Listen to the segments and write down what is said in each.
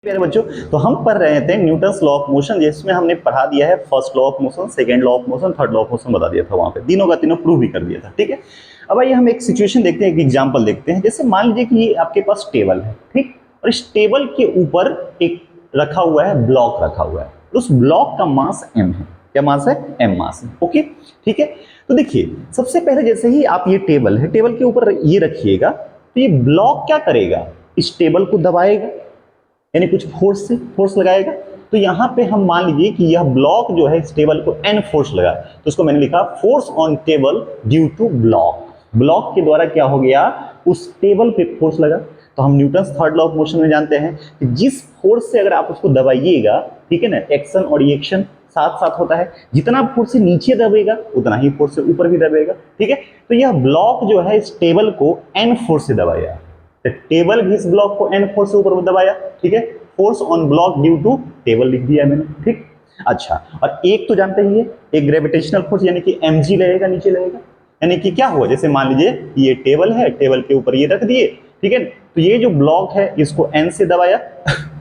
प्यारे बच्चों, तो हम पढ़ रहे थे न्यूटन्स लॉ ऑफ मोशन, जिसमें हमने पढ़ा दिया है first law of motion, second law of motion, third law of motion बता दिया था। वहां पे तीनों का तीनों प्रूव भी कर दिया था। ठीक है, अब आइए हम एक सिचुएशन देखते हैं, एक एग्जांपल देखते हैं। जैसे मान लीजिए कि ये आपके पास टेबल है, ठीक, और इस टेबल के ऊपर एक रखा हुआ है, ब्लॉक रखा हुआ है। उस ब्लॉक का मास m है। क्या मास है? m मास है। ओके, ठीक है। तो देखिए, सबसे पहले जैसे ही आप ये टेबल है, टेबल के ऊपर ये रखिएगा, तो ये ब्लॉक क्या करेगा? इस टेबल को दबाएगा, यानी कुछ फोर्स से फोर्स लगाएगा। तो यहां पे हम मान लीजिए कि यह ब्लॉक जो है इस टेबल को n फोर्स लगा, तो इसको मैंने लिखा force on table due to block. Block के द्वारा क्या हो गया? उस टेबल पे फोर्स लगा। तो हम Newton's third law of motion में जानते हैं कि जिस फोर्स से अगर आप उसको दबाइएगा, ठीक है ना, एक्शन और रिएक्शन साथ साथ होता है। जितना फोर्स से नीचे दबेगा उतना ही फोर्स से ऊपर भी दबेगा। ठीक है, तो यह ब्लॉक जो है इस टेबल को n फोर्स से दबाया, टेबल भी इस ब्लॉक को n फोर्स से ऊपर दबाया। ठीक है, force on block due to table लिख दिया मैंने। ठीक, अच्छा, और एक तो जानते ही है, एक ग्रेविटेशनल फोर्स यानी कि mg लगेगा, नीचे लगेगा। यानी कि क्या हुआ, जैसे मान लीजिए ये टेबल है, टेबल के ऊपर ये रख दिए, ठीक है, तो ये जो ब्लॉक है इसको n से दबाया।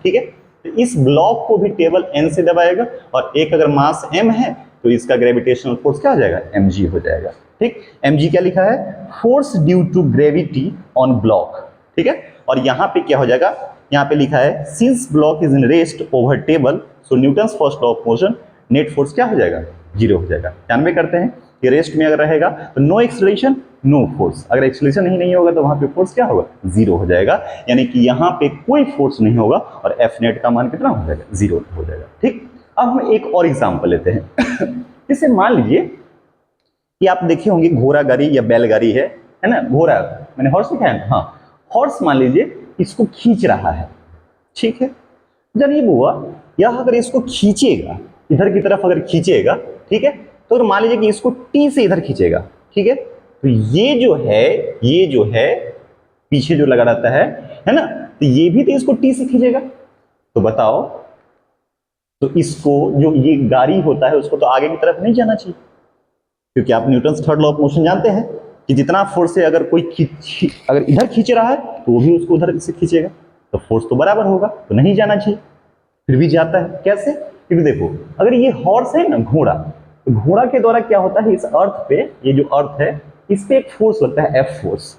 ठीक है, तो इस ब्लॉक को भी टेबल n से दबाएगा, और एक अगर मास m है तो इसका ग्रेविटेशनल फोर्स क्या हो जाएगा? mg हो जाएगा। ठीक, mg क्या लिखा है? Force due to gravity on block. ठीक है, और यहां पे क्या हो जाएगा? यहां पे लिखा है since block is in rest over table so Newton's first law of motion, net force क्या हो जाएगा? जीरो हो जाएगा। जानवे करते हैं कि रेस्ट में अगर रहेगा तो नो एक्सेलरेशन नो फोर्स, अगर एक्सेलरेशन ही नहीं होगा तो वहां पे फोर्स क्या होगा? जीरो हो जाएगा। यानी कि यहां पे कोई फोर्स नहीं होगा और एफ नेट का मान कितना हो जाएगा? जीरो हो जाएगा। ठीक, अब हम एक और एग्जाम्पल लेते हैं। जैसे मान लीजिए कि आप देखे होंगे घोड़ा गाड़ी या बैलगाड़ी है ना, घोड़ा मैंने हॉर्स लिखा है, हाँ, हॉर्स मान लीजिए इसको खींच रहा है। ठीक है, जब ये हुआ, यह अगर इसको खींचेगा, इधर की तरफ अगर खींचेगा, ठीक है, तो अगर मान लीजिए कि इसको टी से इधर खींचेगा, ठीक है, तो ये जो है पीछे जो लगा रहता है ना, तो ये भी तो इसको टी से खींचेगा। तो बताओ, तो इसको जो ये गाड़ी होता है उसको तो आगे की तरफ नहीं जाना चाहिए, क्योंकि आप Newton's third law of motion जानते हैं कि जितना फोर्स से अगर कोई अगर इधर खींच रहा है तो वो भी उसको उधर से खींचेगा, तो फोर्स तो बराबर होगा, तो नहीं जाना चाहिए। फिर भी जाता है, कैसे? क्योंकि देखो, अगर ये हॉर्स है ना, घोड़ा, तो घोड़ा के द्वारा क्या होता है, इस अर्थ पे, ये जो अर्थ है इस पे एक फोर्स लगता है, एफ फोर्स।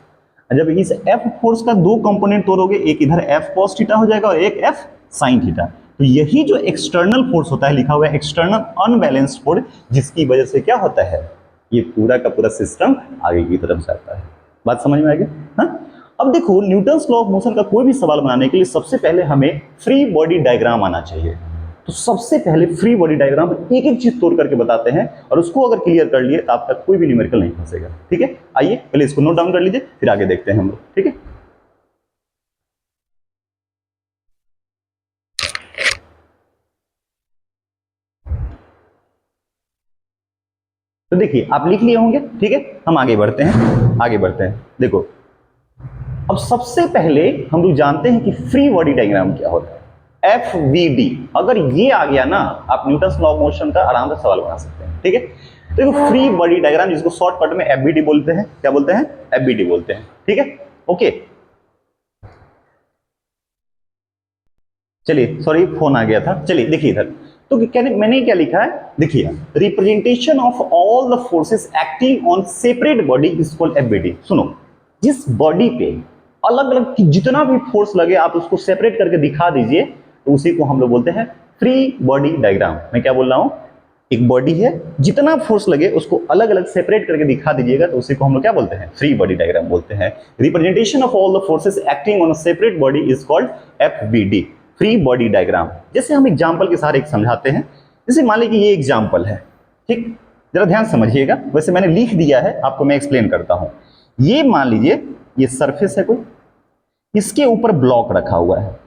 जब इस एफ फोर्स का दो कंपोनेंट तोड़ोगे, एक इधर एफ कॉस थीटा हो जाएगा और एक एफ साइन थीटा, तो यही जो एक्सटर्नल फोर्स होता है, लिखा हुआ है एक्सटर्नल अनबैलेंस्ड फोर्स, जिसकी वजह से क्या होता है, ये पूरा का पूरा सिस्टम आगे की तरफ जाता है। बात समझ में आ गई? हाँ, अब देखो, न्यूटन्स लॉ ऑफ मोशन का कोई भी सवाल बनाने के लिए सबसे पहले हमें फ्री बॉडी डायग्राम आना चाहिए। तो सबसे पहले फ्री बॉडी डायग्राम एक एक चीज तोड़ करके बताते हैं, और उसको अगर क्लियर कर लिए तो आपका कोई भी न्यूमेरिकल नहीं फंसेगा। ठीक है, आइए पहले इसको नोट डाउन कर लीजिए, फिर आगे देखते हैं हम लोग। ठीक है, तो देखिए आप लिख लिए होंगे। ठीक है, हम आगे बढ़ते हैं। देखो, अब सबसे पहले हम लोग जानते हैं कि फ्री बॉडी डायग्राम क्या होता है। FBD अगर ये आ गया ना, आप न्यूटन्स लॉ ऑफ मोशन का आराम से सवाल बना सकते हैं। ठीक है, देखो, फ्री बॉडी डायग्राम जिसको शॉर्टकट में FBD बोलते हैं, क्या बोलते हैं? FBD बोलते हैं। ठीक है, ओके, चलिए, सॉरी फोन आ गया था। चलिए देखिए इधर, तो मैंने क्या लिखा है, देखिए, representation of all the forces acting on separate body is called FBD। सुनो, जिस बॉडी पे अलग अलग जितना भी फोर्स लगे आप उसको सेपरेट करके दिखा दीजिए, तो उसी को हम लोग बोलते हैं फ्री बॉडी डायग्राम। मैं क्या बोल रहा हूं, एक बॉडी है, जितना फोर्स लगे उसको अलग अलग सेपरेट करके दिखा दीजिएगा, तो उसी को हम लोग क्या बोलते हैं? फ्री बॉडी डायग्राम बोलते हैं। Representation of all the forces acting on a separate body is called FBD, free body diagram. जैसे हम एग्जांपल के सहारे एक समझाते हैं। जैसे मान लीजिए ये एग्जांपल है, ठीक, जरा ध्यान समझिएगा, वैसे मैंने लिख दिया है, आपको मैं एक्सप्लेन करता हूं। ये मान लीजिए ये सरफेस है कोई, इसके ऊपर ब्लॉक रखा हुआ है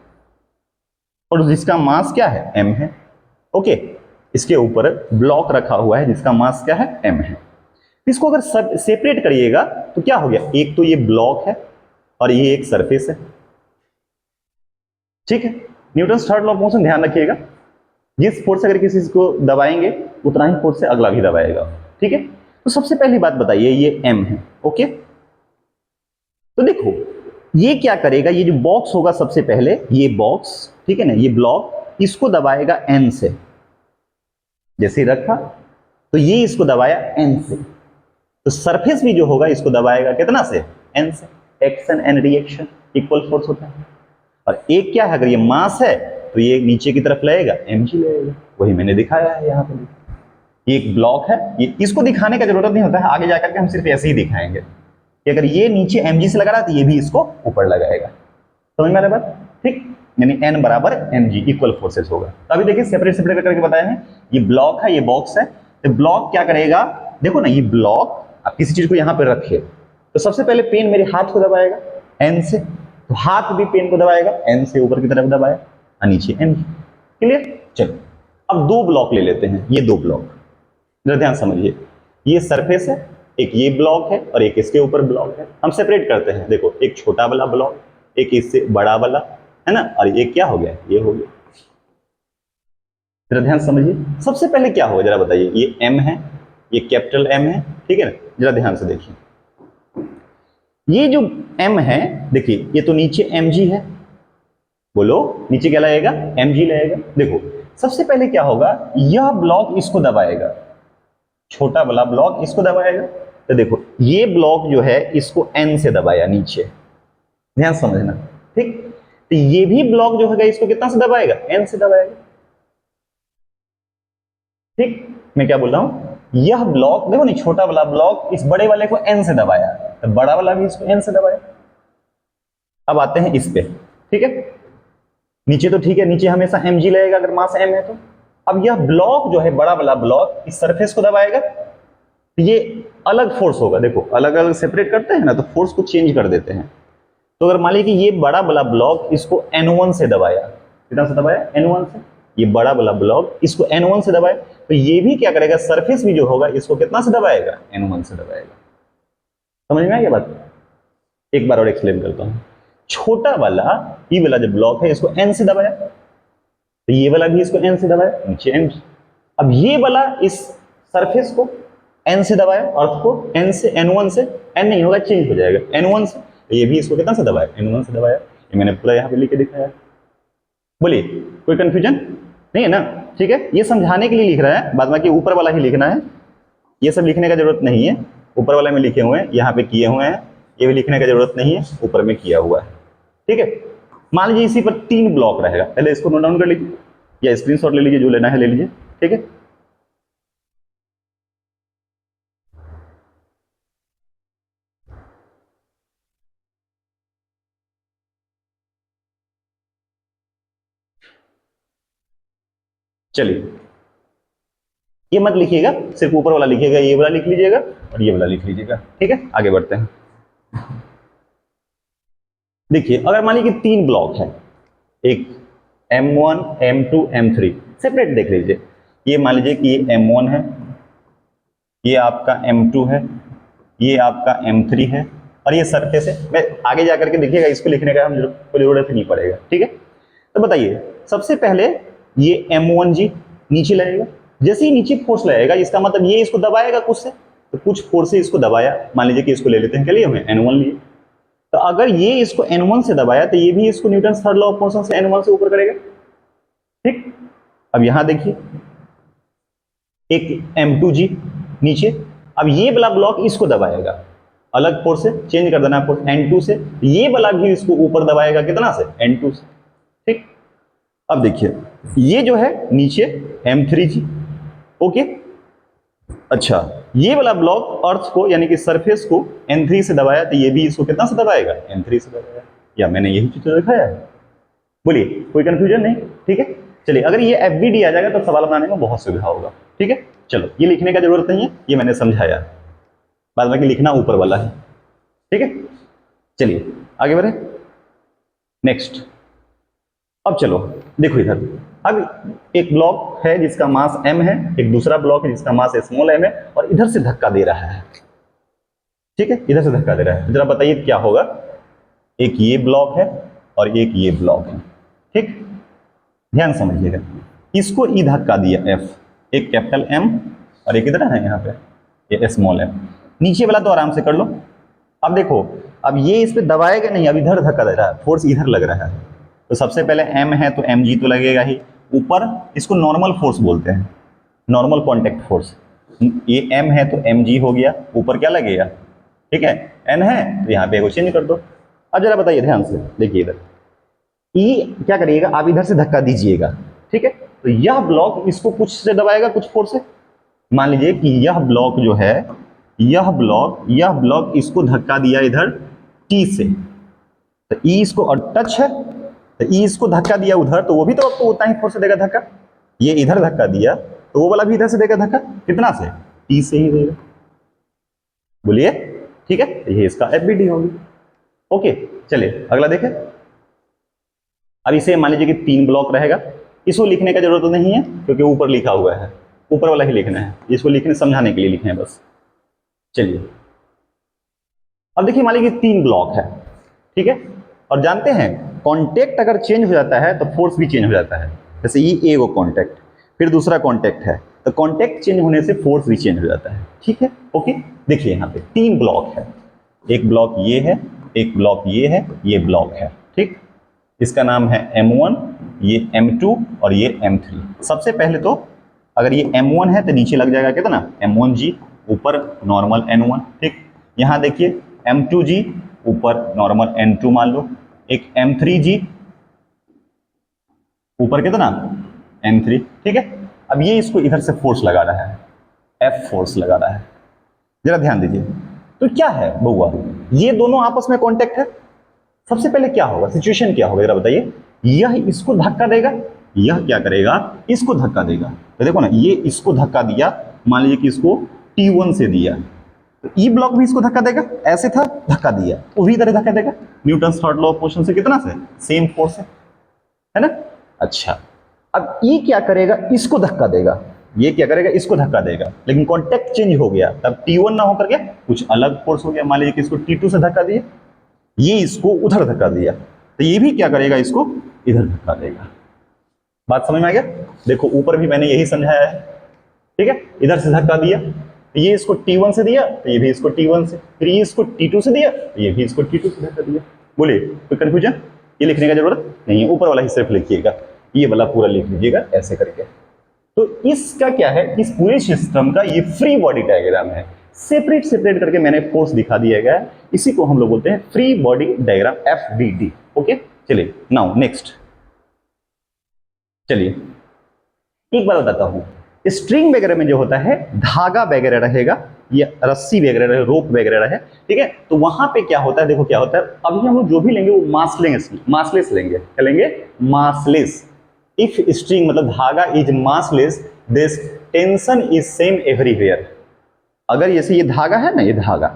और जिसका मास क्या है? m है। ओके, इसके ऊपर ब्लॉक रखा हुआ है जिसका मास क्या है? m है। इसको अगर सेपरेट करिएगा तो क्या हो गया, एक तो ये ब्लॉक है और ये एक सरफेस है। ठीक है, Newton's third law of motion ध्यान रखिएगा, जिस फोर्स से अगर किसी को दबाएंगे उतना ही फोर्स से अगला भी दबाएगा। ठीक है, तो सबसे पहली बात बताइए, ये m है। ओके, तो देखो, ये क्या करेगा, ये जो बॉक्स होगा सबसे पहले, ये बॉक्स, ठीक है ना, ये ब्लॉक इसको दबाएगा एन से, जैसे ही रखा तो ये इसको दबाया एन से, तो सरफेस भी जो होगा इसको दबाएगा कितना से, एन से। Action and reaction equal force होता है। और एक क्या है, अगर ये मास है तो ये नीचे की तरफ लगेगा, mg लगेगा, वही मैंने दिखाया है यहाँ पे। ये एक ब्लॉक है, ये इसको दिखाने का जरूरत नहीं होता है, आगे जाकर के हम सिर्फ ऐसे ही दिखाएंगे कि अगर ये नीचे mg से लगा रहा है तो ये भी इसको ऊपर लगाएगा। समझ में आ रहा है बात, ठीक, यानी n बराबर mg इक्वल फोर्सेस होगा। तो अभी देखिए सेपरेट सेपरेट करके बताया है, ये ब्लॉक है, ये बॉक्स है, तो ब्लॉक क्या करेगा, देखो ना, ये ब्लॉक आप किसी चीज को यहाँ पे रखे तो सबसे पहले पेन मेरे हाथ को दबाएगा एन से, तो हाथ भी पेन को दबाएगा एन से, ऊपर की तरफ दबाया और नीचे एम। क्लियर, चलो अब दो ब्लॉक ले लेते हैं, ये दो ब्लॉक जरा ध्यान समझिए, ये सरफेस है, एक ये ब्लॉक है और एक इसके ऊपर ब्लॉक है। हम सेपरेट करते हैं, देखो एक छोटा वाला ब्लॉक, एक इससे बड़ा वाला, है ना, और ये क्या हो गया, ये हो गया। जरा ध्यान समझिए, सबसे पहले क्या होगा जरा बताइए, ये एम है, ये कैपिटल एम है, ठीक है ना, जरा ध्यान से देखिए, ये जो m है, देखिए ये तो नीचे mg है, बोलो नीचे क्या लगेगा, mg लगेगा। देखो सबसे पहले क्या होगा, यह ब्लॉक इसको दबाएगा, छोटा वाला ब्लॉक इसको दबाएगा, तो देखो ये ब्लॉक जो है इसको n से दबाया नीचे, ध्यान समझना, ठीक, तो ये भी ब्लॉक जो होगा इसको कितना से दबाएगा, n से दबाएगा। ठीक, मैं क्या बोल रहा हूं, यह ब्लॉक देखो नहीं, छोटा वाला ब्लॉक इस बड़े वाले को n से दबाया, तो बड़ा वाला भी इसको n से दबाया। अब आते हैं इस पे, ठीक है, नीचे तो ठीक है, नीचे हमेशा mg लगेगा अगर मास m है तो। अब यह ब्लॉक जो है बड़ा वाला ब्लॉक इस सरफेस को दबाएगा, तो ये अलग फोर्स होगा, देखो अलग अलग सेपरेट करते हैं ना, तो फोर्स को चेंज कर देते हैं। तो अगर मान लीजिए कि ये बड़ा वाला ब्लॉक इसको n1 से दबाया, कितना से दबाया, n1 से, ये बड़ा वाला ब्लॉक इसको n1 से दबाए, तो ये भी क्या करेगा, सरफेस भी जो होगा इसको कितना से दबाएगा, n1 से दबाएगा। समझ में आ गया बात, एक बार और एक्सप्लेन करता हूं। छोटा वाला ये वाला जो ब्लॉक है इसको n से दबाया, तो ये वाला भी इसको n से दबाया, नीचे m। अब ये वाला इस सरफेस को n से दबाया, अर्थ को n से, n1 से, n नहीं होगा चेंज हो जाएगा, n1 से, तो ये भी इसको कितना से दबाया, n1 से दबाया। ये मैंने पूरा यहाँ पे लिख के दिखाया। बोलिए कोई कंफ्यूजन नहीं है ना, ठीक है, ये समझाने के लिए लिख रहा है, बाद बाकी ऊपर वाला ही लिखना है, ये सब लिखने का जरूरत नहीं है, ऊपर वाले में लिखे हुए हैं, यहाँ पे किए हुए हैं, ये भी लिखने का जरूरत नहीं है, ऊपर में किया हुआ है, ठीक है। मान लीजिए इसी पर 3 ब्लॉक रहेगा, पहले इसको नोट डाउन कर लीजिए या स्क्रीनशॉट ले लीजिए, जो लेना है ले लीजिए, ठीक है। चलिए ये मत लिखिएगा, सिर्फ ऊपर वाला लिखिएगा, ये वाला लिख लीजिएगा और ये वाला लिख लीजिएगा, ठीक है। आगे बढ़ते हैं, देखिए अगर मान लीजिए 3 ब्लॉक है, एक M1 M2 M3, सेपरेट देख लीजिए, ये मान लीजिए कि ये M1 है, ये आपका M2 है, ये आपका M3 है और ये सरफेस है। मैं आगे जाकर के देखिएगा, इसको लिखने का हम को जरूरत ही नहीं पड़ेगा, ठीक है। तो बताइए सबसे पहले ये M1G नीचे लगेगा, जैसे ही नीचे फोर्स लगेगा इसका मतलब ये इसको दबाएगा कुछ से, तो कुछ फोर्स से इसको दबाया, मान लीजिए कि इसको ले लेते हैं, क्या लिए हमें N1 लिए, तो अगर ये इसको N1 से दबाया तो ये भी इसको Newton third law of motion से N1 से ऊपर करेगा, ठीक। अब यहां देखिए एक M2G नीचे, अब ये वाला ब्लॉक इसको दबाएगा, अलग फोर्स से चेंज कर देना फोर्स N2 से, ये वाला भी इसको ऊपर दबाएगा, कितना से, N2 से, ठीक। अब देखिए ये जो है नीचे M3G, ओके। अच्छा ये वाला ब्लॉक अर्थ को यानी कि सरफेस को N3 से दबाया, तो ये भी इसको कितना से दबाएगा, N3 से दबाएगा, या मैंने यही चित्र दिखाया है। बोलिए कोई कंफ्यूजन नहीं, ठीक है। चलिए अगर ये FBD आ जाएगा तो सवाल बनाने में बहुत सुविधा होगा, ठीक है। चलो ये लिखने का जरूरत नहीं है, ये मैंने समझाया, बाद में लिखना ऊपर वाला है, ठीक है। चलिए आगे बढ़े, नेक्स्ट। अब चलो देखो इधर, अब एक ब्लॉक है जिसका मास m है, एक दूसरा ब्लॉक है जिसका मास स्मॉल m है, और इधर से धक्का दे रहा है, ठीक है, इधर से धक्का दे रहा है। जरा बताइए क्या होगा, एक ये ब्लॉक है और एक ये ब्लॉक है, ठीक। ध्यान समझिएगा, इसको ई धक्का दिया F, एक कैपिटल M और एक इधर है यहाँ पे ये स्मॉल m, नीचे वाला तो आराम से कर लो। अब देखो अब ये इस पे दबाएगा नहीं, अब इधर धक्का दे रहा है, फोर्स इधर लग रहा है। तो सबसे पहले m है तो mg तो लगेगा ही ऊपर, इसको नॉर्मल फोर्स बोलते हैं, नॉर्मल कॉन्टेक्ट फोर्स। ये m है तो mg हो गया, ऊपर क्या लगेगा, ठीक है n है तो यहाँ पे चेंज कर दो। अब जरा बताइए ध्यान से, देखिए इधर E क्या करिएगा, आप इधर से धक्का दीजिएगा, ठीक है, तो यह ब्लॉक इसको कुछ से दबाएगा, कुछ फोर्स से। मान लीजिए कि यह ब्लॉक जो है, यह ब्लॉक इसको धक्का दिया इधर T से, तो E इसको और टच है, तो E इसको धक्का दिया उधर, तो वो भी तो आपको उतना ही फोर्स से देगा धक्का। ये इधर धक्का दिया तो वो वाला भी इधर से देगा धक्का, कितना से, T से ही देगा। बोलिए, ठीक है, ये इसका FBD होगी। ओके, चलिए अगला देखें। अब इसे मान लीजिए कि 3 ब्लॉक रहेगा, इसको लिखने का जरूरत नहीं है क्योंकि ऊपर लिखा हुआ है, ऊपर वाला ही लिखना है, इसको लिखने समझाने के लिए लिखे हैं बस। चलिए अब देखिए, मान लीजिए 3 ब्लॉक है, ठीक है, और जानते हैं कॉन्टेक्ट अगर चेंज हो जाता है तो फोर्स भी चेंज हो जाता है। जैसे ये एगो कॉन्टेक्ट, फिर दूसरा कॉन्टेक्ट है, तो कॉन्टेक्ट चेंज होने से फोर्स भी चेंज हो जाता है, ठीक है। ओके, देखिए यहाँ पे 3 ब्लॉक है, एक ब्लॉक ये है, एक ब्लॉक ये है, ये ब्लॉक है, ठीक। इसका नाम है M1, ये M2 और ये M3। सबसे पहले तो अगर ये M1 है तो नीचे लग जाएगा कितना, M1G, ऊपर नॉर्मल N1, ठीक। यहाँ देखिए M2G, ऊपर नॉर्मल N2 मान लो, एक M3G, ऊपर कितना N3, ठीक है। अब ये इसको इधर से फोर्स लगा रहा है, F फोर्स लगा रहा है, जरा ध्यान दीजिए। तो क्या है बउआ, ये दोनों आपस में कांटेक्ट है। सबसे पहले क्या होगा, सिचुएशन क्या होगा जरा बताइए। यह इसको धक्का देगा, यह क्या करेगा, इसको धक्का देगा। तो देखो ना, ये इसको धक्का दिया, मान लीजिए कि इसको T1 से दिया, तो ई ब्लॉक भी इसको धक्का देगा, ऐसे था धक्का दिया, वो भी तरह धक्का देगा। Newton's third law of motion से कितना से, सेम फोर्स है ना। अच्छा, अब ई क्या करेगा, इसको धक्का देगा, ये क्या करेगा, इसको धक्का देगा, लेकिन कॉन्टेक्ट चेंज हो गया, तब T1 ना होकर के कुछ अलग फोर्स हो गया। मान लीजिए कि इसको T2 से धक्का दिया, ये इसको उधर धक्का दिया, तो ये भी क्या करेगा, इसको इधर धक्का देगा। बात समझ में आ गया। देखो ऊपर भी मैंने यही समझाया है, ठीक है, इधर से धक्का दिया, ये इसको T1 से दिया, तो ये भी इसको T1 से, फिर ये इसको T2 से दिया, तो ये भी इसको T2 से धक्का दिया। बोलिए कोई कंफ्यूजन, ये लिखने का जरूरत नहीं है, ऊपर वाला ही सिर्फ लिखिएगा, ये वाला पूरा लिख लीजिएगा ऐसे करके। तो इसका क्या है, इस पूरे सिस्टम का ये फ्री बॉडी डायग्राम है, सेपरेट सेपरेट करके मैंने फोर्स दिखा दिया गया है, इसी को हम लोग बोलते हैं free body diagram, FBD। Okay, चलिए नाउ नेक्स्ट। चलिए एक बात बताता हूं, स्ट्रिंग वगैरह में जो होता है धागा वगैरह रहेगा या रस्सी वगैरह रहे, रोप वगैरह रहे, ठीक है, तो वहां पे क्या होता है, देखो क्या होता है, अभी हम लोग जो भी लेंगे वो मासलेस लेंगे, क्या लेंगे, मासलेस। इफ स्ट्रिंग मतलब धागा is massless, this tension is same everywhere. अगर जैसे ये धागा है ना, ये धागा,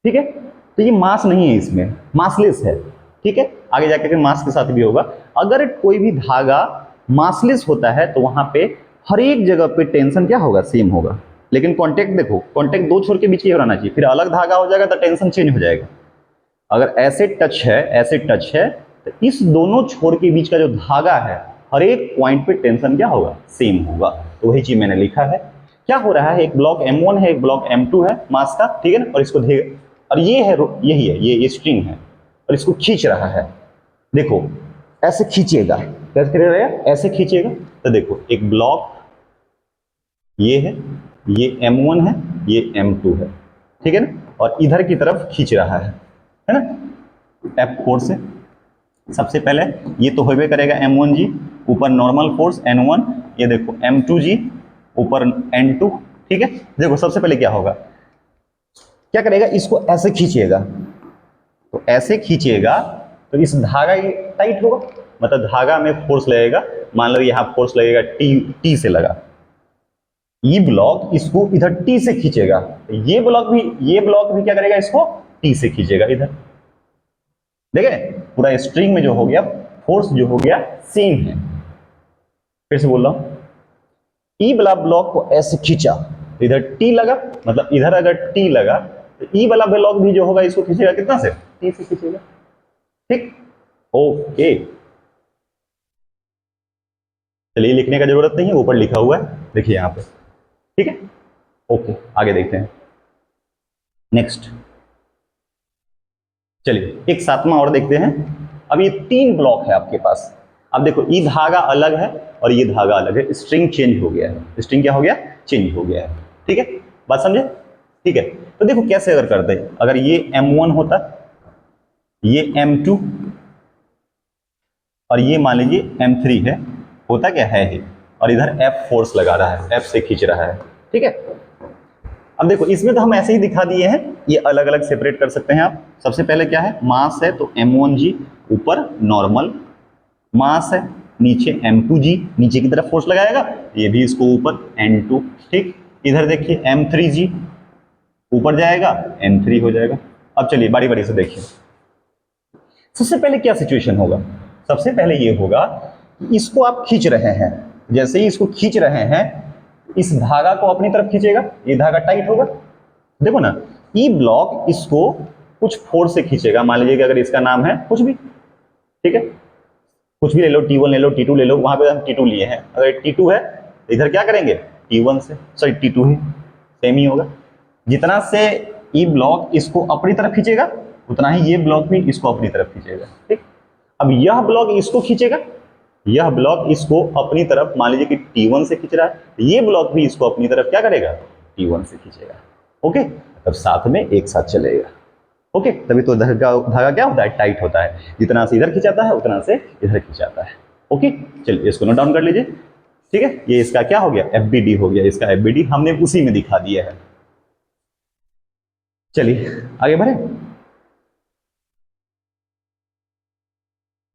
ठीक है, तो ये मास नहीं है, इसमें मासलेस है, ठीक है, आगे जाकर के मास के साथ भी होगा। अगर कोई भी धागा मासलेस होता है तो वहां पे हर एक जगह पे टेंशन क्या होगा, सेम होगा। लेकिन कांटेक्ट देखो, कांटेक्ट दो छोर के बीच ही रहना चाहिए, फिर अलग धागा हो जाएगा तो टेंशन चेंज हो जाएगा। अगर ऐसे टच है, ऐसे टच है, तो इस दोनों छोर के बीच का जो धागा है हर एक पॉइंट पे टेंशन क्या होगा, सेम होगा। तो वही चीज मैंने लिखा है। क्या हो रहा है, एक ब्लॉक M1 है, एक ब्लॉक M2 है मास का, ठीक है ना, और इसको और ये है, यही है, ये स्ट्रिंग है और इसको खींच रहा है। देखो ऐसे खींचेगा, कैसे करेगा, ऐसे खींचेगा, तो देखो एक ब्लॉक ये है, ये M1 है, ये M2 है, ठीक है ना, और इधर की तरफ खींच रहा है ना, F4 से। सबसे पहले ये तो होबे करेगा M1G, ऊपर नॉर्मल फोर्स N1, ये देखो M2G, ऊपर N2, ठीक है। देखो सबसे पहले क्या होगा, क्या करेगा, इसको ऐसे खींचेगा, तो ऐसे खींचेगा तो इस धागा टाइट होगा, मतलब धागा में फोर्स लगेगा। मान लो यहाँ फोर्स लगेगा T से लगा, ये ब्लॉक इसको इधर T से खींचेगा, ये ब्लॉक भी क्या करेगा, इसको T से खींचेगा इधर। देखे पूरा स्ट्रिंग में जो हो गया फोर्स जो हो गया सेम है। फिर से बोल रहा हूं, ई वाला ब्लॉक को ऐसे खींचा तो इधर T लगा, मतलब इधर अगर T लगा तो ई वाला ब्लॉक भी जो होगा इसको खींचेगा कितना से, T से खींचेगा, ठीक। ओके, चलिए लिखने का जरूरत नहीं है, ऊपर लिखा हुआ है, देखिए यहां पे, ठीक है। ओके, आगे देखते हैं नेक्स्ट। चलिए एक सातवां और देखते हैं। अब ये 3 ब्लॉक है आपके पास। अब देखो ये धागा अलग है और ये धागा अलग है, स्ट्रिंग चेंज हो गया है। स्ट्रिंग क्या हो गया? चेंज हो गया है। ठीक है, बात समझे? ठीक है, तो देखो कैसे अगर करते हैं। अगर ये M1 होता, ये M2 और ये मान लीजिए M3 है, होता क्या है ये, और इधर F फोर्स लगा रहा है, F से खींच रहा है। ठीक है, अब देखो इसमें तो हम ऐसे ही दिखा दिए हैं, ये अलग अलग सेपरेट कर सकते हैं आप। सबसे पहले क्या है, मास है तो M1G ऊपर नॉर्मल, मास है नीचे M2G, नीचे की तरफ फोर्स लगाएगा, ये भी इसको ऊपर N2। ठीक, इधर देखिए M3G ऊपर जाएगा, N3 हो जाएगा। अब चलिए बारी बारी से देखिए। सबसे पहले क्या सिचुएशन होगा? सबसे पहले ये होगा कि इसको आप खींच रहे हैं, जैसे ही इसको खींच रहे हैं इस धागा को अपनी तरफ खींचेगा, ये धागा टाइट होगा। देखो ना, ई ब्लॉक इसको कुछ फोर्स से खींचेगा। मान लीजिए कि अगर इसका नाम है कुछ भी, ठीक है, कुछ भी ले लो, T1 ले लो, T2 ले लो, वहां पे हम T2 लिए हैं। अगर T2 है तो इधर क्या करेंगे, T1 से, सॉरी T2 है, सेम ही होगा। जितना से ई ब्लॉक इसको अपनी तरफ खींचेगा उतना ही ये ब्लॉक भी इसको अपनी तरफ खींचेगा। ठीक, अब यह ब्लॉक इसको खींचेगा, यह ब्लॉक इसको अपनी तरफ, मान लीजिए कि T1 से खींच रहा है, ये ब्लॉक भी इसको अपनी तरफ क्या करेगा, T1 से खींचेगा। ओके, तब साथ में एक साथ चलेगा। ओके, तभी तो धागा क्या होता है, टाइट होता है। जितना से इधर खिंचाता है उतना से इधर खिंचाता है। ओके, चलिए इसको नोट डाउन कर लीजिए। ठीक है, ये इसका क्या हो गया, FBD हो गया। इसका FBD हमने उसी में दिखा दिया है। चलिए आगे बढ़े।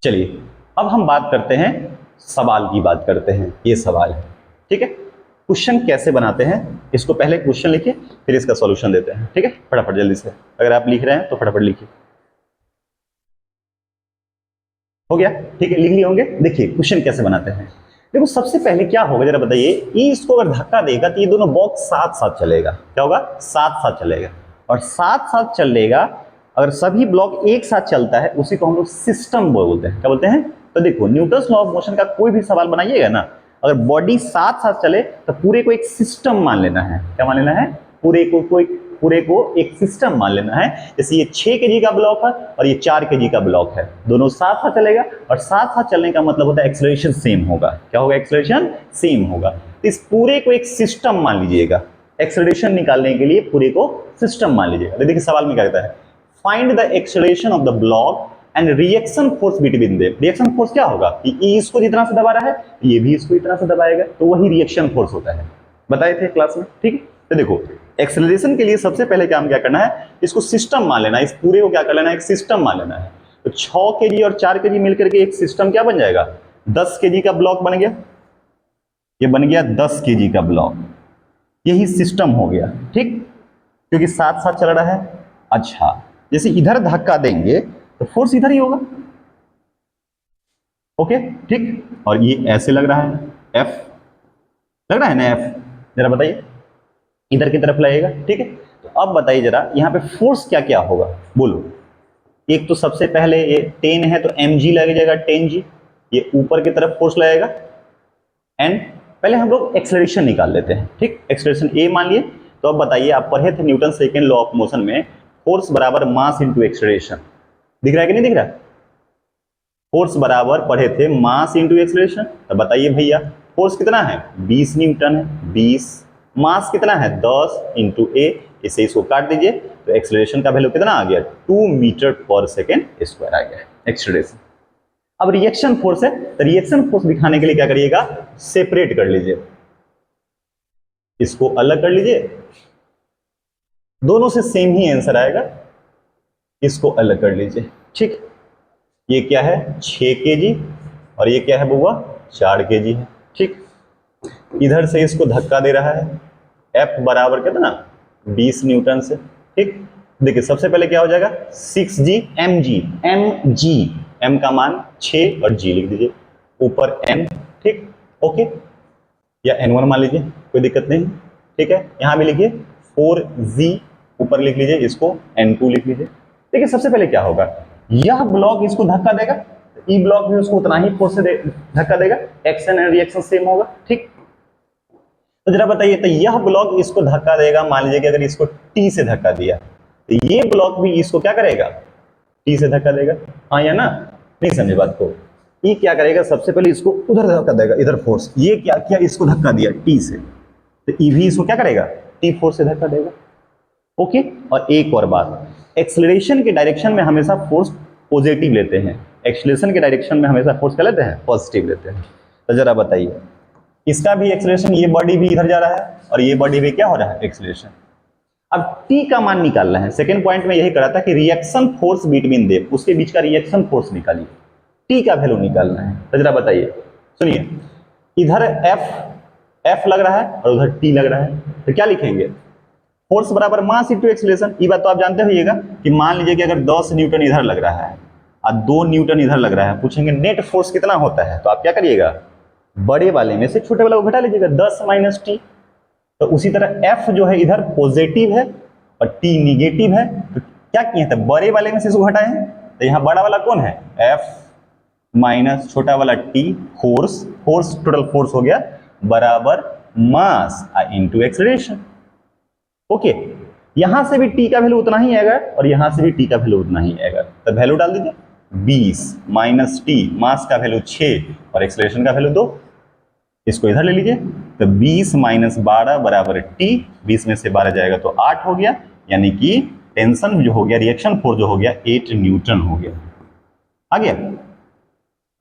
चलिए अब हम बात करते हैं, सवाल की बात करते हैं। ये सवाल है, ठीक है। क्वेश्चन कैसे बनाते हैं, इसको पहले क्वेश्चन लिखिए फिर इसका सॉल्यूशन देते हैं। ठीक है, फटाफट जल्दी से, अगर आप लिख रहे हैं तो फटाफट लिखिए। हो गया, ठीक है, लिख लिए होंगे। देखिए क्वेश्चन कैसे बनाते हैं। देखो सबसे पहले क्या होगा जरा बताइए, इसको अगर धक्का देगा तो ये दोनों बॉक्स साथ साथ चलेगा। क्या होगा, साथ साथ चलेगा। और साथ साथ चलेगा, अगर सभी ब्लॉक एक साथ चलता है उसी को हम लोग सिस्टम बोलते हैं। क्या बोलते हैं? तो देखो न्यूटन्स लॉ ऑफ मोशन का कोई भी सवाल बनाइएगा ना, अगर बॉडी साथ साथ चले तो पूरे को एक सिस्टम मान लेना है। क्या मान लेना है? पूरे को एक सिस्टम मान लेना है। जैसे ये 6 kg का ब्लॉक है और ये 4 kg का ब्लॉक है, दोनों साथ साथ चलेगा, और साथ साथ चलने का मतलब होता है एक्सेलरेशन सेम होगा। क्या होगा? एक्सेलरेशन सेम होगा। तो इस पूरे को एक सिस्टम मान लीजिएगा। एक्सेलरेशन निकालने के लिए पूरे को सिस्टम मान लीजिएगा। तो देखिए सवाल में क्या कहता है, find the acceleration of the block and reaction force between them. Reaction force क्या होगा कि इसको जितना से दबा रहा है ये भी इसको इतना से दबाएगा, तो वही रिएक्शन फोर्स होता है। बताए थे क्लास में, ठीक है। तो देखो एक्सेलरेशन के लिए सबसे पहले काम क्या करना है, इसको सिस्टम मान लेना है। इस पूरे को क्या कर लेना है, एक सिस्टम मान लेना है। तो 6 kg और 4 kg मिलकर के एक सिस्टम क्या बन जाएगा, 10 kg का ब्लॉक बन गया। ये बन गया 10 kg का ब्लॉक, यही सिस्टम हो गया। ठीक, क्योंकि साथ साथ चल रहा है। अच्छा, जैसे इधर धक्का देंगे तो फोर्स इधर ही होगा। ओके, ठीक, और ये ऐसे लग रहा है, F लग रहा है ना, F जरा बताइए, इधर की तरफ लगेगा। ठीक है, तो अब बताइए जरा यहाँ पे फोर्स क्या क्या होगा, बोलो। एक तो सबसे पहले ये 10 है तो mg लग जाएगा, 10g। ये ऊपर की तरफ फोर्स लगेगा एंड पहले हम लोग एक्सेलरेशन निकाल लेते हैं। ठीक, एक्सेलरेशन a मान लिए। तो अब बताइए, आप पढ़े थे Newton second law of motion में, फोर्स बराबर मास इंटू एक्सेलरेशन। दिख रहा है कि नहीं दिख रहा? फोर्स बराबर पढ़े थे मास इंटू एक्सेलरेशन। तो बताइए भैया फोर्स कितना है, 20 न्यूटन है, 20। मास कितना है, 10 इंटू ए। इसे इसको काट दीजिए तो एक्सेलरेशन का वैल्यू कितना आ गया, 2 मीटर पर सेकेंड स्क्वायर आ गया एक्सेलरेशन। अब रिएक्शन फोर्स है, तो रिएक्शन फोर्स दिखाने के लिए क्या करिएगा, सेपरेट कर लीजिए, इसको अलग कर लीजिए, दोनों से सेम ही आंसर आएगा, इसको अलग कर लीजिए। ठीक, ये क्या है 6 kg और ये क्या है बुआ 4 kg है। ठीक, इधर से इसको धक्का दे रहा है, F बराबर कितना 20 न्यूटन से। ठीक, देखिए सबसे पहले क्या हो जाएगा 6g mg, m का मान 6 और g लिख दीजिए, ऊपर n। ठीक, ओके, या n1 मान लीजिए, कोई दिक्कत नहीं। ठीक है, यहां भी लिखिए 4g, ऊपर लिख लीजिए, इसको n2 लिख लीजिए। देखिए सबसे पहले क्या होगा, यह ब्लॉक इसको धक्का देगा, ई ब्लॉक भी उसको उतना ही फोर्स से धक्का देगा, एक्शन एंड रिएक्शन सेम होगा। ठीक, तो जरा बताइए, तो यह ब्लॉक इसको धक्का देगा, मान लीजिए कि अगर इसको T से धक्का दिया तो ये ब्लॉक भी इसको क्या करेगा, टी से धक्का देगा, हाँ या ना, नहीं समझे बात को। ये क्या करेगा, सबसे पहले इसको उधर धक्का देगा, इधर फोर्स, ये क्या किया, इसको धक्का दिया टी से, तो ई भी इसको क्या करेगा, टी फोर्स से धक्का देगा। ओके, और एक और बात, एक्सेलरेशन के डायरेक्शन में हमेशा फोर्स पॉजिटिव लेते हैं, एक्सेलरेशन के डायरेक्शन में हमेशा फोर्स क्या लेते हैं, पॉजिटिव लेते हैं। तो जरा बताइए, इसका भी एक्सेलरेशन, ये बॉडी भी इधर जा रहा है और ये बॉडी भी क्या हो रहा है, एक्सेलरेशन। अब टी का मान निकालना है, सेकंड पॉइंट में यही करा था कि रिएक्शन फोर्स बिटवीन देम, उसके बीच का रिएक्शन फोर्स निकालिए, टी का वैल्यू निकालना है। तो जरा बताइए, सुनिए, इधर एफ लग रहा है और उधर टी लग रहा है, तो क्या लिखेंगे, फोर्स बराबर मास इंटू एक्सेलरेशन। ये बात तो आप जानते होइएगा कि मान लीजिए कि अगर 10 न्यूटन इधर लग रहा है और 2 न्यूटन इधर लग रहा है, पूछेंगे नेट फोर्स कितना होता है, तो आप क्या करिएगा, बड़े वाले में से छोटे वाले को घटा लीजिएगा, 10 माइनस टी। तो उसी तरह एफ जो है इधर पॉजिटिव है और टी निगेटिव है, तो क्या किए थे, बड़े वाले में से इसको घटाए हैं, तो यहाँ बड़ा वाला कौन है, एफ माइनस छोटा वाला टी, फोर्स टोटल फोर्स हो गया बराबर मास इंटू एक्सेलरेशन। ओके, यहां से भी टी का वैल्यू उतना ही आएगा और यहां से भी टी का वैल्यू उतना ही आएगा, तो वैल्यू डाल दीजिए, 20 माइनस टी, मास का वैल्यू 6 और एक्सेलरेशन का वैल्यू 2, इसको इधर ले लीजिए, तो 20 माइनस 12 बराबर टी, 20 में से 12 जाएगा तो 8 हो गया, यानी कि टेंशन जो हो गया, रिएक्शन फोर्स जो हो गया 8 न्यूटन हो गया। आ गया,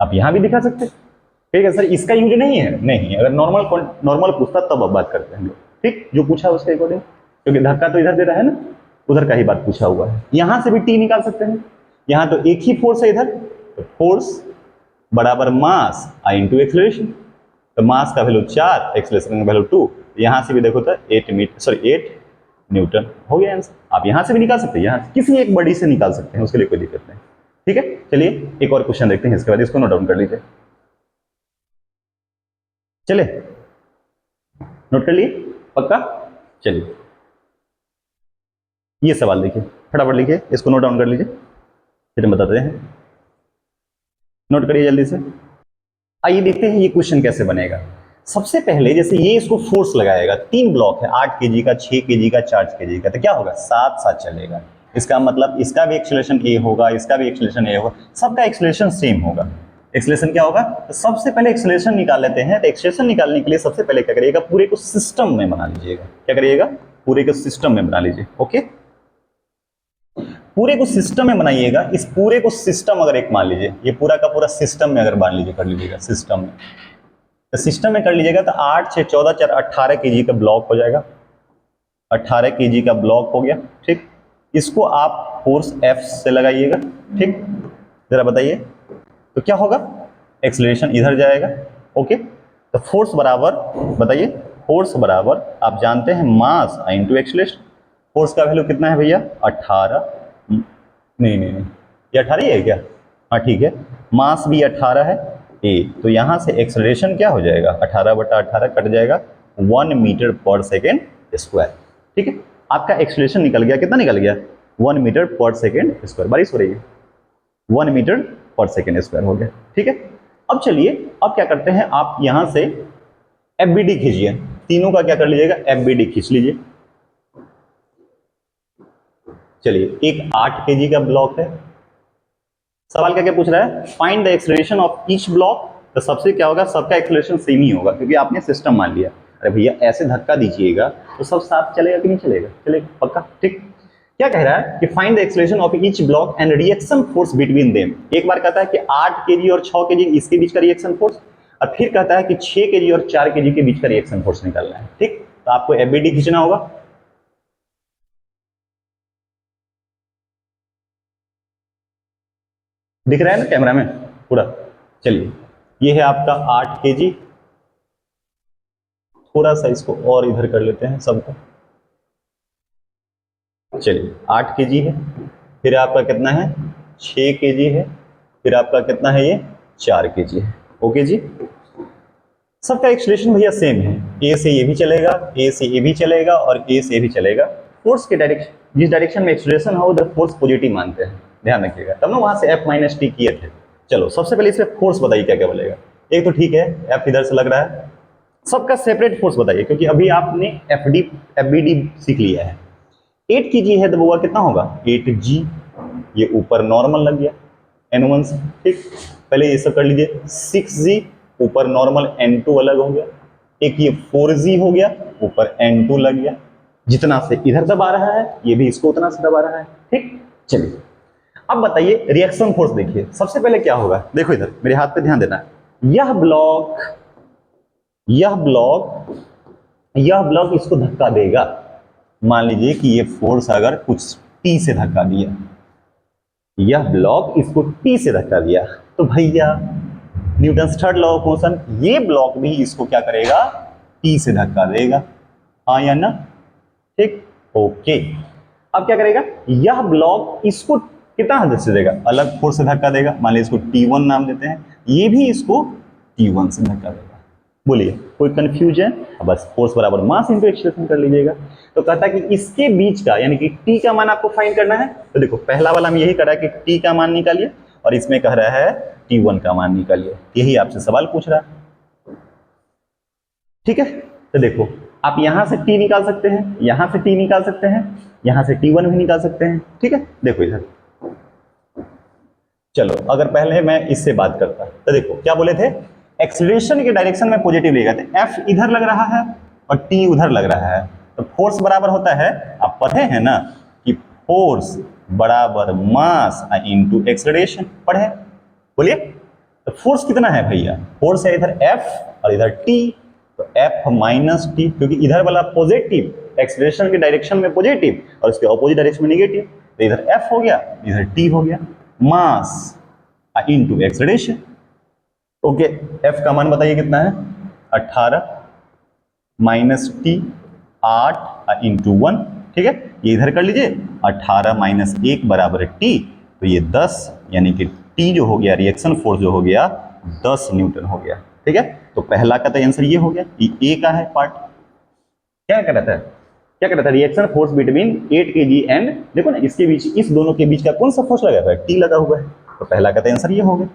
आप यहां भी दिखा सकते, ठीक है सर, इसका यूज नहीं है, नहीं, अगर नॉर्मल पूछता तब अब बात करते हैं हम लोग, ठीक, जो पूछा उसके अकॉर्डिंग, क्योंकि धक्का तो इधर दे रहा है ना, उधर का ही बात पूछा हुआ है। यहां से भी टी निकाल सकते हैं, यहां तो एक ही फोर्स है इधर, तो फोर्स बराबर मास इंटू एक्सेलरेशन, तो मास का वैल्यू 4, एक्सेलरेशन का वैल्यू 2, यहां से भी देखो तो 8 न्यूटन हो गया आंसर। आप यहां से भी निकाल सकते हैं, यहां किसी एक बॉडी से निकाल सकते हैं, उसके लिए कोई दिक्कत नहीं, ठीक है। चलिए एक और क्वेश्चन देखते हैं, इसके बाद इसको नोट डाउन कर लीजिए, चले नोट कर लिए पक्का। चलिए ये सवाल देखिए, फटाफट लिखिए, इसको नोट डाउन कर लीजिए, फिर हम बताते हैं, नोट करिए जल्दी से। आइए देखते हैं ये क्वेश्चन कैसे बनेगा। सबसे पहले जैसे ये इसको फोर्स लगाएगा, 3 ब्लॉक है, 8 केजी का, 6 केजी का, 4 केजी का, तो क्या होगा, साथ साथ चलेगा, इसका मतलब इसका भी एक्सेलरेशन ए होगा, इसका भी एक्सेलरेशन ए होगा, सबका एक्सेलरेशन सेम होगा। एक्सेलरेशन क्या होगा, तो सबसे पहले एक्सेलरेशन निकाल लेते हैं। तो एक्सेलरेशन निकालने के लिए सबसे पहले क्या करिएगा, पूरे को सिस्टम में बना लीजिएगा, क्या करिएगा, पूरे को सिस्टम में बना लीजिए। ओके, पूरे को सिस्टम में बनाइएगा। इस पूरे को सिस्टम अगर एक मान लीजिए, ये पूरा का पूरा सिस्टम में अगर मान लीजिए, कर लीजिएगा सिस्टम में, तो सिस्टम में कर लीजिएगा तो 8 6 14 4 18 केजी का ब्लॉक हो जाएगा, 18 केजी का ब्लॉक हो गया, ठीक। इसको आप फोर्स एफ से लगाइएगा, ठीक। जरा बताइए तो क्या होगा, एक्सेलरेशन इधर जाएगा, ओके। तो फोर्स बराबर, बताइए, फोर्स बराबर आप जानते हैं मास इंटू एक्सेलरेशन। फोर्स का वैल्यू कितना है भैया, 18, नहीं, ये 18 ही है क्या, हाँ ठीक है, मास भी 18 है ए, तो यहां से एक्सेलरेशन क्या हो जाएगा, 18/18 कट जाएगा, 1 मीटर पर सेकेंड स्क्वायर, ठीक है। आपका एक्सेलरेशन निकल गया, कितना निकल गया, 1 मीटर पर सेकेंड स्क्वायर, बारिश हो रही है, 1 मीटर पर सेकेंड स्क्वायर हो गया, ठीक है। अब चलिए, अब क्या करते हैं, आप यहां से एफबीडी खींचिए, तीनों का क्या कर लीजिएगा, एफबीडी खींच लीजिए। चलिए, एक 8 केजी का ब्लॉक है, सवाल क्या क्या पूछ रहा है, find the acceleration of each block. तो सबसे क्या होगा, सबका एक्सेलरेशन सेम ही होगा, क्योंकि आपने सिस्टम मान लिया। अरे भैया ऐसे धक्का दीजिएगा तो सब साथ चलेगा कि नहीं चलेगा, चलेगा पक्का, ठीक। क्या कह रहा है कि find the acceleration of each block and reaction force between them. एक बार कहता है कि 8 केजी और 6 केजी इसके बीच का रिएक्शन फोर्स, और फिर कहता है कि 6 केजी और 4 केजी के बीच का रिएक्शन फोर्स निकालना है, ठीक। तो आपको एफबीडी खींचना होगा, दिख रहा है ना कैमरा में पूरा। चलिए, ये है आपका 8 केजी, थोड़ा सा इसको और इधर कर लेते हैं सबको। चलिए 8 केजी है, फिर आपका कितना है, 6 केजी है, फिर आपका कितना है, ये 4 केजी है। ओके जी, सबका एक्सेलरेशन भैया सेम है, ए से ये भी चलेगा, ए से ये भी चलेगा और ए से ये भी चलेगा। फोर्स के डायरेक्शन, जिस डायरेक्शन में एक्सेलरेशन हो उधर फोर्स पॉजिटिव मानते हैं, ध्यान रखिएगा, तब ना वहां से एफ माइनस टी किए थे। चलो सबसे पहले इसमें फोर्स बताइए क्या क्या बोलेगा। एक तो ठीक है, एफ इधर से लग रहा है, सबका सेपरेट फोर्स बताइए, क्योंकि अभी आपने एफबीडी सीख लिया है। 8 केजी है तो वो कितना होगा, 8 जी, ये ऊपर नॉर्मल लग गया N1 से, ठीक। पहले ये सब कर लीजिए, 6G ऊपर नॉर्मल N2 अलग हो गया, एक ये 4G हो गया ऊपर N2 लग गया, जितना से इधर दबा रहा है ये भी इसको उतना से दबा रहा है, ठीक। चलिए अब बताइए रिएक्शन फोर्स देखिए, सबसे पहले क्या होगा, देखो इधर मेरे हाथ पे ध्यान देना, यह ब्लॉक इसको धक्का देगा। मान लीजिए कि ये फोर्स अगर कुछ T से धक्का दिया, यह ब्लॉक इसको T से धक्का दिया, तो भैया Newton third law of motion, ये ब्लॉक भी इसको क्या करेगा, T से धक्का देगा, हाँ या ना, ठीक, ओके। अब क्या करेगा, यह ब्लॉक इसको कितना हद से देगा, अलग फोर्स से धक्का देगा, मान लीजिए इसको T1 नाम देते हैं, ये भी इसको T1 से धक्का देगा। बोलिए कोई कंफ्यूजन? बस फोर्स बराबर मास इंटू एक्सीलरेशन कर लीजिएगा। तो कहता है कि इसके बीच का यानी कि T का मान आपको फाइंड करना है। तो देखो पहला वाला में यही कर रहा है कि T का मान निकालिए, और इसमें कह रहा है T1 का मान निकालिए, यही आपसे सवाल पूछ रहा है, ठीक है। तो देखो आप यहां से T निकाल सकते हैं, यहां से T निकाल सकते हैं, यहां से T1 भी निकाल सकते हैं, ठीक है। देखो इधर, चलो अगर पहले मैं इससे बात करता तो देखो क्या बोले थे, एक्सीलरेशन के डायरेक्शन में पॉजिटिव लेगा, तो F इधर लग रहा है और T उधर लग रहा है, तो फोर्स बराबर होता है, आप पढ़े हैं ना कि फोर्स बराबर मास इनटू एक्सीलरेशन, पढ़े, बोलिए। तो फोर्स कितना है भैया, फोर्स है इधर F और इधर T, तो F माइनस T, क्योंकि इधर वाला पॉजिटिव, एक्सीलरेशन के डायरेक्शन में पॉजिटिव और इसके ऑपोजिट डायरेक्शन में नेगेटिव, तो इधर F हो गया इधर T हो गया, mass into acceleration, okay. F का मान बताइए कितना है, 18 माइनस T 8 इंटू 1, ठीक है। ये इधर कर लीजिए, 18 माइनस 1 बराबर T, तो ये 10, यानी कि T जो हो गया, रिएक्शन फोर्स जो हो गया 10 न्यूटन हो गया, ठीक है। तो पहला का तो आंसर ये हो गया, ये A का है पार्ट। क्या कहता है, क्या कहता है, reaction force between 8 kg and, देखो ना इसके बीच, इस दोनों के बीच का कौन सा फोर्स लगा हुआ है, T लगा हुआ है, तो पहला का तो आंसर ये हो गया,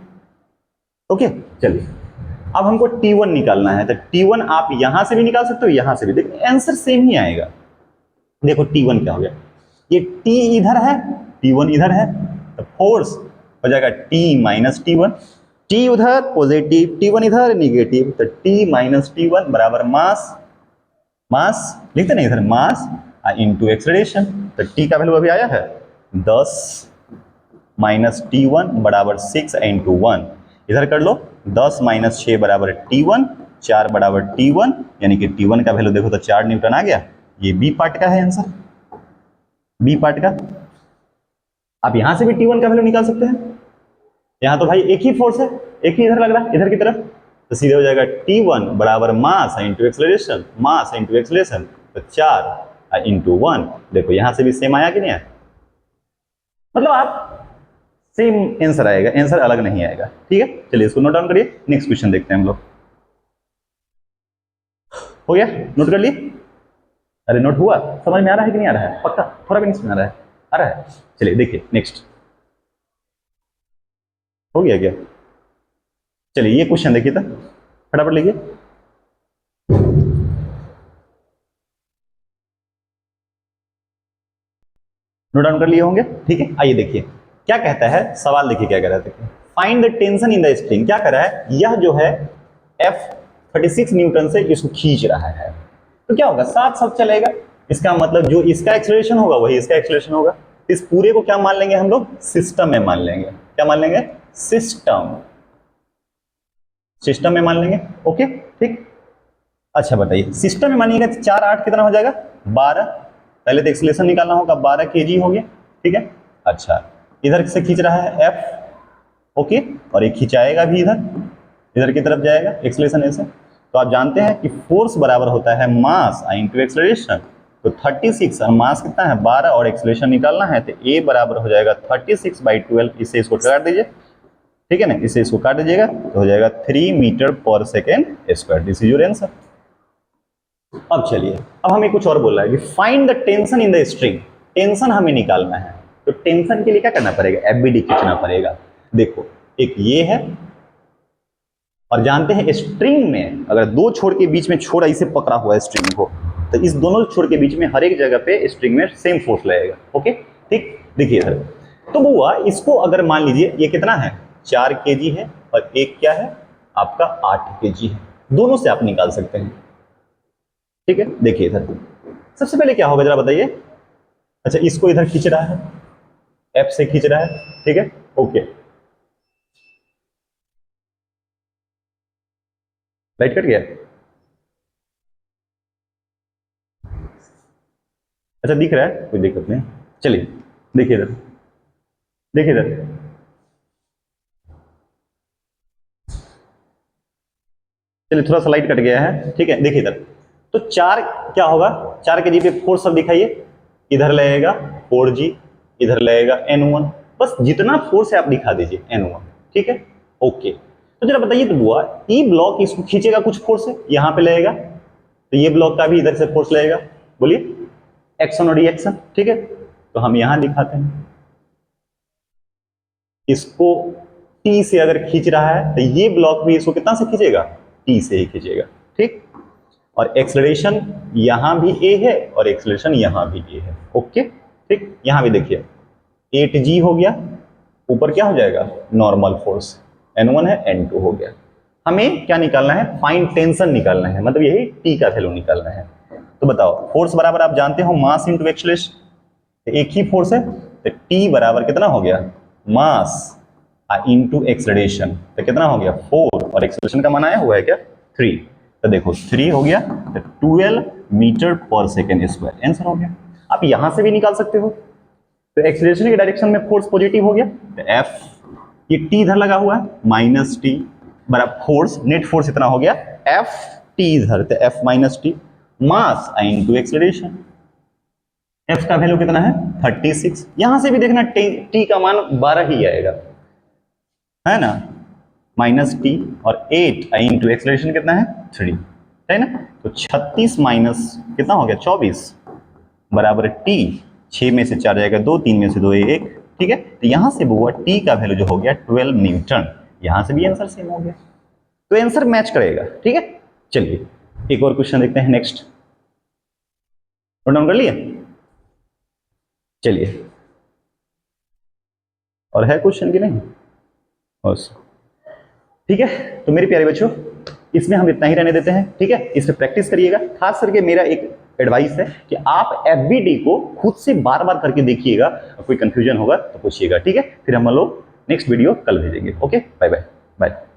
ओके। चलिए अब हमको T1 निकालना है, तो T1 आप यहां से भी निकाल सकते हो, यहां से भी, देखो आंसर सेम ही आएगा। देखो T1 क्या हो गया, ये T इधर है, T1 इधर है, तो फोर्स हो जाएगा T माइनस T1, T उधर पॉजिटिव, T1 इधर नेगेटिव, तो T माइनस T1 बराबर मास लिखते नहीं इधर, मास इनटू एक्सीलरेशन, तो T का वैल्यू अभी आया है 10 माइनस T1 बराबर 6 इंटू 1, इधर कर लो, 10 माइनस 6 बराबर T1, 4 बराबर T1, यानी कि T1 का वैल्यू देखो तो 4 न्यूटन आ गया। ये बी पार्ट का है आंसर, बी पार्ट का। आप यहां से भी T1 का वैल्यू निकाल सकते हैं, यहां तो भाई एक ही फोर्स है, एक ही इधर लग रहा है इधर की तरफ, तो सीधे हो जाएगा T1 बराबर mass into acceleration, mass into acceleration, तो 4 इंटू 1, देखो यहां से भी सेम आया कि नहीं आया, मतलब आप सेम आंसर आएगा, आंसर अलग नहीं आएगा, ठीक है। चलिए इसको नोट डाउन करिए, नेक्स्ट क्वेश्चन देखते हैं हम लोग। हो गया, नोट कर लिए, अरे नोट हुआ, समझ में आ रहा है कि नहीं आ रहा है, पक्का थोड़ा भी नहीं समझ आ रहा है, चलिए देखिए नेक्स्ट, हो गया क्या, चलिए ये क्वेश्चन देखिए, तो फटाफट लिखिए, नोट डाउन कर लिए होंगे, ठीक है। आइए देखिए क्या कहता है सवाल, देखिए क्या कह रहा है, find the tension in the spring. क्या कर रहा है, यह जो है F36 न्यूटन से इसको खींच रहा है, तो क्या होगा, साथ साथ चलेगा, इसका मतलब जो इसका एक्सीलरेशन होगा वही इसका एक्सीलरेशन होगा, इस पूरे को क्या मान लेंगे हम लोग, सिस्टम में मान लेंगे, क्या मान लेंगे, सिस्टम में मान लेंगे, ओके ठीक। अच्छा बताइए, सिस्टम में मानिएगा 4 8 कितना हो जाएगा, 12, पहले तो एक्सीलरेशन निकालना होगा, 12 kg हो गया, ठीक है। अच्छा इधर से खींच रहा है F, ओके, और ये खिंचाएगा भी इधर की तरफ जाएगा एक्सीलरेशन ऐसे, तो आप जानते हैं कि फोर्स बराबर होता है मास इंटू एक्सीलरेशन, तो 36 और मास कितना है 12 और एक्सीलरेशन निकालना है, तो A बराबर हो जाएगा 36/12, इससे इसको काट दीजिए, ठीक है ना, इससे इसको काट दीजिएगा तो हो जाएगा 3 मीटर पर second square, this is your answer. अब चलिए, अब हमें कुछ और बोल रहा है कि find the tension in the string, tension हमें निकालना है, तो टेंशन के लिए क्या करना पड़ेगा, FBD खींचना पड़ेगा। देखो एक ये है, और जानते हैं स्ट्रिंग में अगर दो छोर के बीच में छोर ऐसे पकड़ा हुआ है स्ट्रिंग को, तो इस दोनों छोर के बीच में हर एक जगह पे स्ट्रिंग में सेम फोर्स लगेगा, ओके ठीक। देखिए इधर तो बुआ इसको अगर मान लीजिए ये कितना है 4 kg है और एक क्या है आपका 8 kg है, दोनों से आप निकाल सकते हैं। ठीक है, देखिए इधर सबसे पहले क्या होगा जरा बताइए। अच्छा इसको इधर खींच रहा है, एफ से खींच रहा है, ठीक है ओके। लाइट कट गया, अच्छा दिख रहा है, कोई दिक्कत नहीं। चलिए देखिए इधर, देखिए इधर, चलिए थोड़ा सा लाइट कट गया है, ठीक है। देखिए इधर तो 4 क्या होगा, 4 kg पे फोर्स सब दिखाइए, इधर लगेगा 4g, इधर लगेगा N1, बस जितना फोर्स है आप दिखा दीजिए N1, ठीक है ओके। तो जरा बताइए तो बुआ ई ब्लॉक इसको खींचेगा, कुछ फोर्स है यहाँ पे लगेगा, तो ये ब्लॉक का भी इधर से फोर्स लगेगा, बोलिए एक्शन और रिएक्शन, ठीक है। तो हम यहां दिखाते हैं, इसको टी से अगर खींच रहा है तो ये ब्लॉक भी इसको कितना से खींचेगा, टी से ही खींचेगा, ठीक। और एक्सेलरेशन यहां भी ए है और एक्सेलरेशन यहां भी ए है, ओके ठीक। यहां भी देखिए 8g हो गया, ऊपर क्या हो जाएगा नॉर्मल फोर्स N1 है, N2 हो गया। हमें क्या निकालना है, फाइन टेंशन निकालना है, मतलब यही टी का वैल्यू निकालना है। तो बताओ फोर्स बराबर आप जानते हो मास इंटू एक्सेलरेशन, एक ही फोर्स है तो टी बराबर कितना हो गया मास इंटू एक्सेलरेशन, तो कितना हो गया 4, और एक्सेलरेशन का मान आया हुआ है क्या 3, तो देखो 3 हो गया तो 12 मीटर पर सेकेंड स्क्वायर, आंसर हो गया। आप यहां से भी निकाल सकते हो, तो एक्सेलरेशन के डायरेक्शन में फोर्स पॉजिटिव हो गया तो एफ, ये टी इधर लगा हुआ है माइनस टी बराबर फोर्स, नेट फोर्स इतना हो गया एफ टी इधर, तो F minus T mass into acceleration, F का वैल्यू कितना है 36, यहां से भी देखना टी का मान 12 ही आएगा, है ना, माइनस टी और 8 इंटू एक्सेलरेशन कितना है 3, है ना। तो 36 माइनस कितना हो गया 24 बराबर टी, 6 में से 4 जाएगा 2, 3 में से 2 1, ठीक है। तो यहां से बुआ टी का वैल्यू जो हो गया 12 न्यूटन, यहां से भी आंसर सेम हो गया, तो आंसर मैच करेगा, ठीक है। चलिए एक और क्वेश्चन देखते हैं नेक्स्ट, नोट डाउन कर लिया, चलिए और है क्वेश्चन की नहीं, बस ठीक है। तो मेरे प्यारे बच्चों इसमें हम इतना ही रहने देते हैं, ठीक है। इस पे प्रैक्टिस करिएगा, खास करके मेरा एक एडवाइस है कि आप एफबीडी को खुद से बार बार करके देखिएगा, कोई कंफ्यूजन होगा तो पूछिएगा, ठीक है। फिर हम लोग नेक्स्ट वीडियो कल भेजेंगे, ओके बाय बाय बाय।